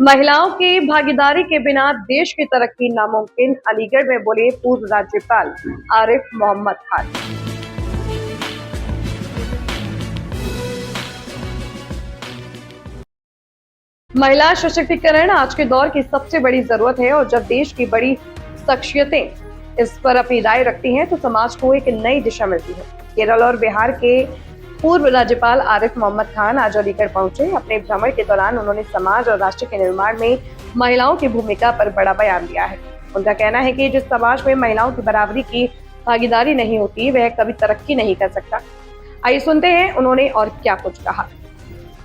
महिलाओं की भागीदारी के बिना देश की तरक्की नामुमकिन, अलीगढ़ में बोले पूर्व राज्यपाल आरिफ मोहम्मद खान। महिला सशक्तिकरण आज के दौर की सबसे बड़ी जरूरत है और जब देश की बड़ी शख्सियतें इस पर अपनी राय रखती हैं तो समाज को एक नई दिशा मिलती है। केरल और बिहार के पूर्व राज्यपाल आरिफ मोहम्मद खान आज अलीगढ़ पहुंचे। अपने भ्रमण के दौरान उन्होंने समाज और राष्ट्र के निर्माण में महिलाओं की भूमिका पर बड़ा बयान दिया है। उनका कहना है कि जिस समाज में महिलाओं की बराबरी की भागीदारी नहीं होती वह कभी तरक्की नहीं कर सकता। आइए सुनते हैं उन्होंने और क्या कुछ कहा।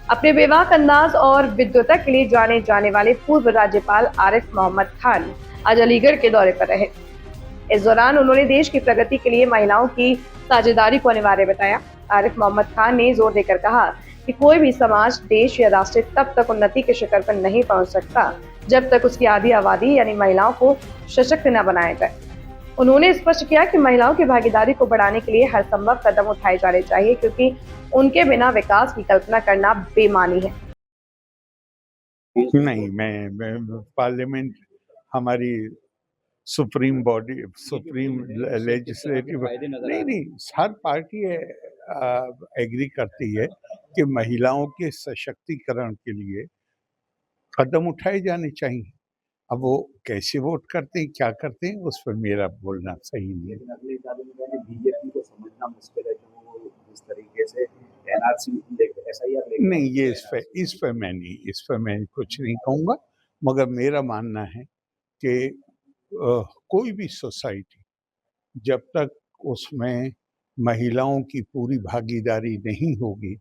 अपने बेबाक अंदाज और विद्वता के लिए जाने जाने वाले पूर्व राज्यपाल आरिफ मोहम्मद खान आज अलीगढ़ के दौरे पर रहे। इस दौरान उन्होंने देश की प्रगति के लिए महिलाओं की साझेदारी को अनिवार्य बताया। आरिफ मोहम्मद खान ने जोर देकर कहा कि कोई भी समाज, देश या राष्ट्र तब तक उन्नति के शिखर पर नहीं पहुंच सकता जब तक उसकी आधी आबादी यानी महिलाओं को सशक्त न बनाया जाए। उन्होंने स्पष्ट किया कि महिलाओं की भागीदारी को बढ़ाने के लिए हर संभव कदम उठाए जाने चाहिए क्योंकि उनके बिना विकास की कल्पना करना बेमानी है। नहीं, मैं पार्लियामेंट हमारी सुप्रीम बॉडी, सुप्रीम लेजिस्लेटिव नहीं, हर पार्टी एग्री करती है कि महिलाओं के सशक्तिकरण के लिए कदम उठाए जाने चाहिए। अब वो कैसे वोट करते हैं, क्या करते हैं, उस पर मेरा बोलना सही नहीं है। लेकिन अगले सालों में बीजेपी को समझना मुश्किल है कि वो इस तरीके से एनआरसी एसआईआर लेकर नहीं, ये इस पर मैं कुछ नहीं कहूँगा, मगर मेरा मानना है कि कोई भी सोसाइटी जब तक उसमें महिलाओं की पूरी भागीदारी नहीं होगी,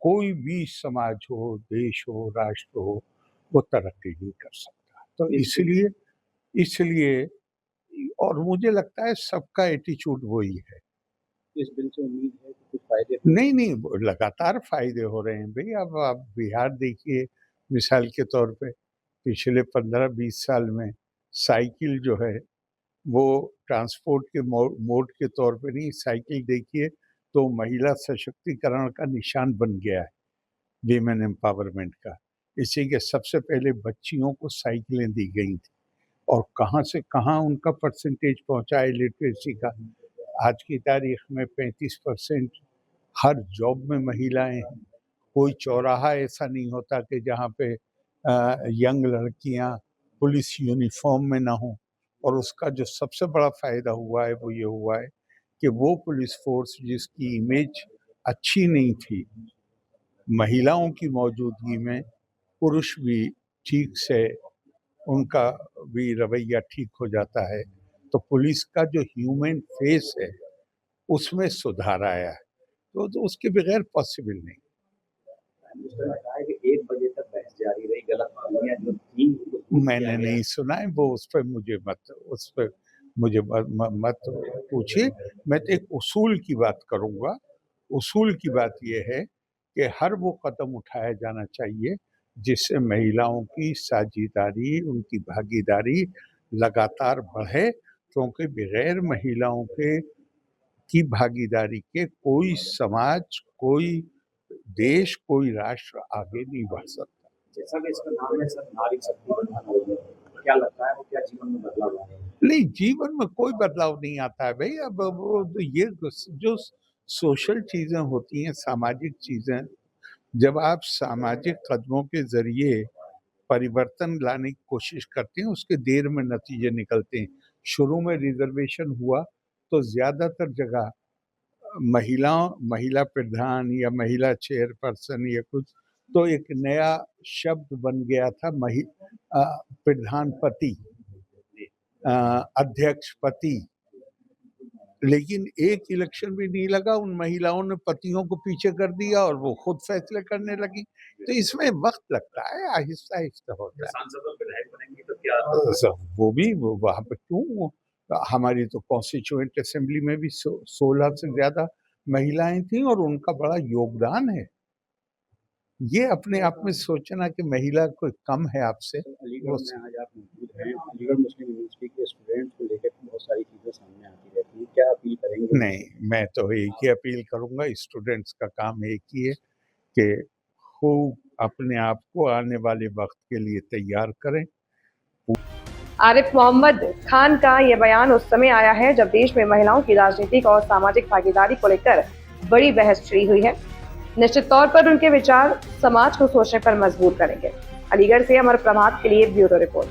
कोई भी समाज हो, देश हो, राष्ट्र हो, वो तरक्की नहीं कर सकता। तो इसलिए और मुझे लगता है सबका एटीट्यूड वही है। इस बिल से उम्मीद है कि कुछ फायदे नहीं, लगातार फायदे हो रहे हैं भाई। अब आप बिहार देखिए, मिसाल के तौर पे पिछले 15-20 साल में साइकिल जो है वो ट्रांसपोर्ट के मोड के तौर पे नहीं, साइकिल देखिए तो महिला सशक्तिकरण का निशान बन गया है, वीमेन एम्पावरमेंट का। इसी के सबसे पहले बच्चियों को साइकिलें दी गई थी और कहाँ से कहाँ उनका परसेंटेज पहुंचा है लिटरेसी का। आज की तारीख में 35% हर जॉब में महिलाएं हैं। कोई चौराहा ऐसा नहीं होता कि जहाँ पे यंग लड़कियां पुलिस यूनिफॉर्म में ना हो। और उसका जो सबसे बड़ा फायदा हुआ है वो ये हुआ है कि वो पुलिस फोर्स जिसकी इमेज अच्छी नहीं थी, महिलाओं की मौजूदगी में पुरुष भी ठीक से उनका भी रवैया ठीक हो जाता है। तो पुलिस का जो ह्यूमन फेस है उसमें सुधार आया है। तो उसके बगैर पॉसिबल नहीं। उसने कहा है कि 1 बजे तक बहस जारी रही, गलतफहमियां जो थी मैंने नहीं सुना है वो, उस पर मुझे मत पूछिए। मैं तो एक उसूल की बात करूंगा। उसूल की बात ये है कि हर वो कदम उठाया जाना चाहिए जिससे महिलाओं की साझेदारी, उनकी भागीदारी लगातार बढ़े, क्योंकि बगैर महिलाओं के की भागीदारी के कोई समाज, कोई देश, कोई राष्ट्र आगे नहीं बढ़ सकता। जैसा कि इसका नाम है सर, नारी शक्ति बंधन, क्या लगता है वो क्या जीवन में बदलाव लाएगा? नहीं, जीवन में कोई बदलाव नहीं आता है भाई। अब वो तो ये जो सोशल चीजें होती हैं, सामाजिक चीजें, जब आप सामाजिक कदमों के जरिए परिवर्तन लाने की कोशिश करते हैं, उसके देर में नतीजे निकलते हैं। शुरू में रिजर्वेशन हुआ तो ज्यादातर जगह महिला प्रधान या महिला चेयरपर्सन या कुछ, तो एक नया शब्द बन गया था प्रधान पति, अध्यक्ष पति। लेकिन एक इलेक्शन भी नहीं लगा, उन महिलाओं ने पतियों को पीछे कर दिया और वो खुद फैसले करने लगी। तो इसमें वक्त लगता है, आहिस्ता आहिस्ता होता है। सांसद और विधायक बनेंगे तो क्या वो भी वहां पर क्यों, हमारी तो कॉन्स्टिट्यूएंट असेंबली में भी 16 से ज्यादा महिलाएं थी और उनका बड़ा योगदान है। ये अपने आप में सोचना कि महिला कोई कम है आपसे। अलीगढ़ में आज आप मौजूद हैं, अलीगढ़ मुस्लिम यूनिवर्सिटी के स्टूडेंट्स को लेकर बहुत सारी चीजें सामने आती रहती है, क्या अपील करेंगे? नहीं, मैं तो एक ही अपील करूंगा, स्टूडेंट्स का काम एक ही है कि खूब अपने आप को आने वाले वक्त के लिए तैयार करें। आरिफ मोहम्मद खान का यह बयान उस समय आया है जब देश में महिलाओं की राजनीतिक और सामाजिक भागीदारी को लेकर बड़ी बहस छिड़ी हुई है। निश्चित तौर पर उनके विचार समाज को सोचने पर मजबूर करेंगे। अलीगढ़ से अमर प्रभात के लिए ब्यूरो रिपोर्ट।